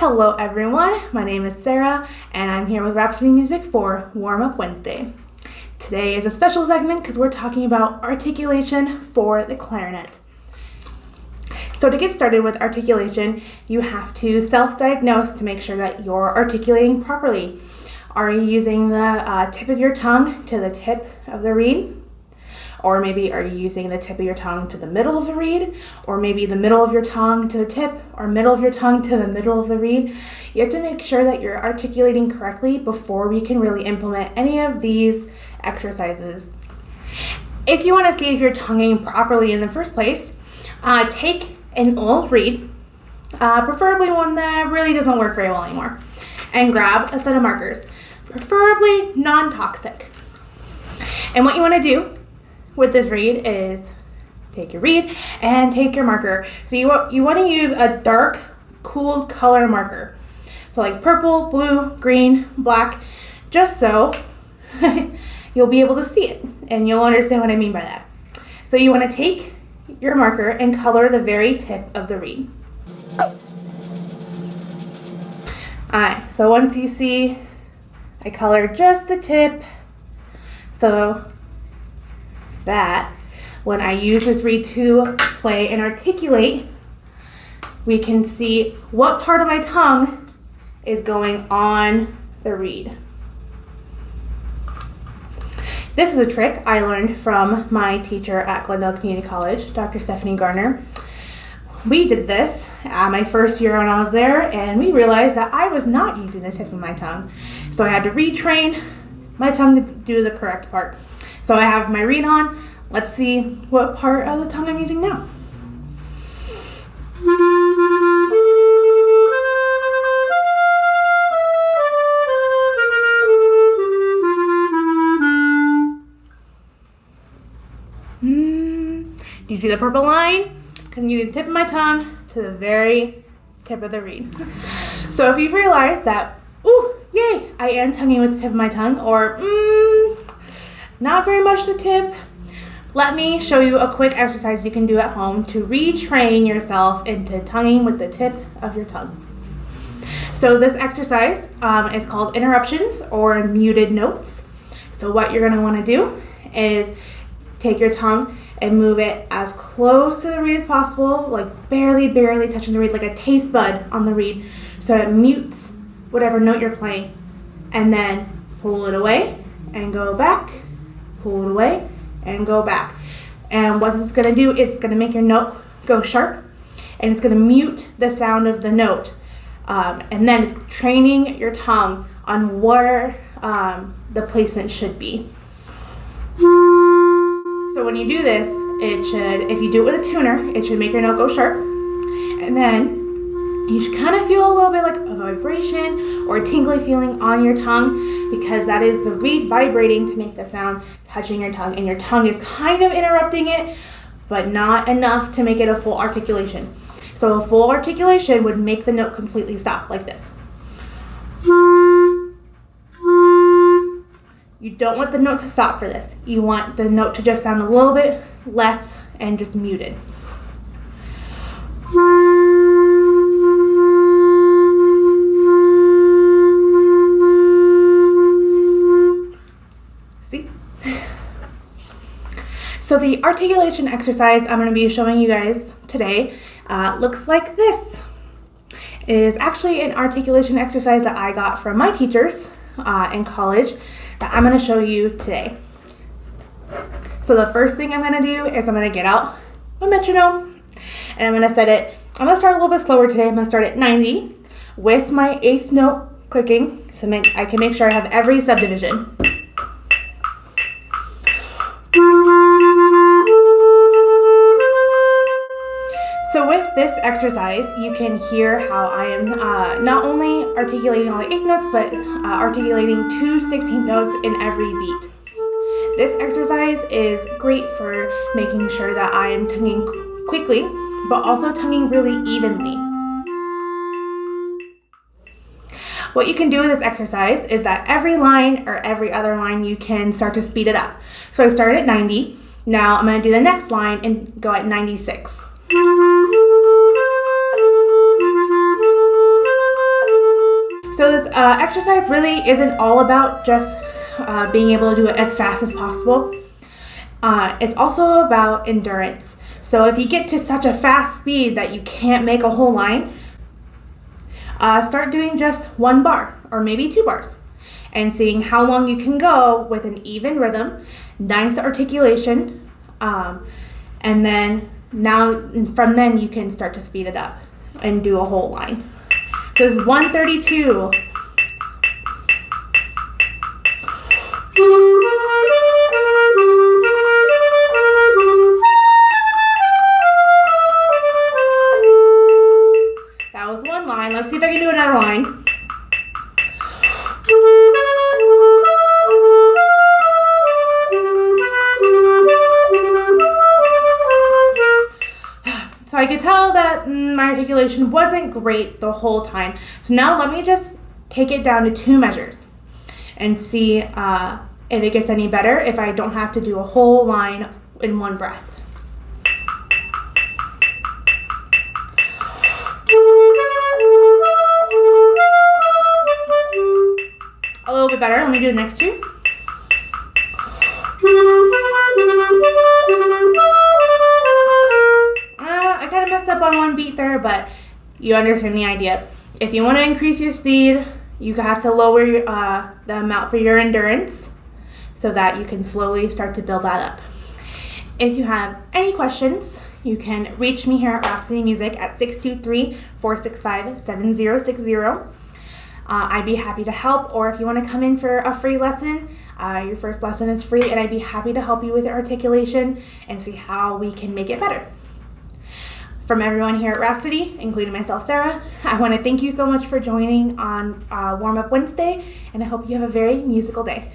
Hello everyone, my name is Sarah and I'm here with Rhapsody Music for Warm Up Wednesday. Today is a special segment because we're talking about articulation for the clarinet. So to get started with articulation, you have to self-diagnose to make sure that you're articulating properly. Are you using the tip of your tongue to the tip of the reed? Or maybe are you using the tip of your tongue to the middle of the reed? Or maybe the middle of your tongue to the tip, or middle of your tongue to the middle of the reed? You have to make sure that you're articulating correctly before we can really implement any of these exercises. If you want to see if you're tonguing properly in the first place, take an old reed, preferably one that really doesn't work very well anymore, and grab a set of markers, preferably non-toxic. And what you want to do with this reed is take your reed and take your marker. So you want to use a dark, cool color marker. So like purple, blue, green, black, just so you'll be able to see it and you'll understand what I mean by that. So you want to take your marker and color the very tip of the reed. Alright, so once you see I colored just the tip, so that when I use this reed to play and articulate, we can see what part of my tongue is going on the reed. This is a trick I learned from my teacher at Glendale Community College, Dr. Stephanie Garner. We did this my first year when I was there, and we realized that I was not using the tip of my tongue. So I had to retrain my tongue to do the correct part. So I have my reed on. Let's see what part of the tongue I'm using now. Do you see the purple line? I'm using the tip of my tongue to the very tip of the reed. So if you've realized that, ooh, yay, I am tonguing with the tip of my tongue, or not very much the tip, let me show you a quick exercise you can do at home to retrain yourself into tonguing with the tip of your tongue. So this exercise is called interruptions or muted notes. So what you're going to want to do is take your tongue and move it as close to the reed as possible, like barely touching the reed, like a taste bud on the reed, so it mutes whatever note you're playing. And then pull it away and go back, pull it away and go back. And what this is going to do is it's going to make your note go sharp, and it's going to mute the sound of the note. And then it's training your tongue on where the placement should be. So when you do this, it should, if you do it with a tuner, it should make your note go sharp. And then you should kind of feel a little bit like a vibration or a tingly feeling on your tongue, because that is the reed vibrating to make the sound touching your tongue, and your tongue is kind of interrupting it, but not enough to make it a full articulation. So a full articulation would make the note completely stop like this. You don't want the note to stop for this. You want the note to just sound a little bit less and just muted. See? So the articulation exercise I'm going to be showing you guys today looks like this. It is actually an articulation exercise that I got from my teachers in college that I'm going to show you today. So the first thing I'm going to do is I'm going to get out my metronome and I'm going to set it, I'm going to start a little bit slower today. I'm going to start at 90 with my 8th note clicking so I can make sure I have every subdivision. So with this exercise, you can hear how I am not only articulating all the 8th notes, but articulating 2 16th notes in every beat. This exercise is great for making sure that I am tonguing quickly, but also tonguing really evenly. What you can do with this exercise is that every line or every other line you can start to speed it up. So I started at 90. Now I'm going to do the next line and go at 96. So this exercise really isn't all about just being able to do it as fast as possible. It's also about endurance. So if you get to such a fast speed that you can't make a whole line, start doing just 1 bar or maybe 2 bars and seeing how long you can go with an even rhythm, nice articulation, and then from then you can start to speed it up and do a whole line. So this is 132. That was 1 line. Let's see if I can do another line. So I could tell that my articulation wasn't great the whole time. So now let me just take it down to 2 measures and see if it gets any better if I don't have to do a whole line in 1 breath. A little bit better. Let me do the next 2. I kind of messed up on 1 beat there, but you understand the idea. If you want to increase your speed, you have to lower the amount for your endurance so that you can slowly start to build that up. If you have any questions, you can reach me here at Rhapsody Music at 623-465-7060. I'd be happy to help, or if you want to come in for a free lesson, your first lesson is free, and I'd be happy to help you with your articulation and see how we can make it better. From everyone here at Rhapsody, including myself, Sarah, I want to thank you so much for joining on Warm Up Wednesday, and I hope you have a very musical day.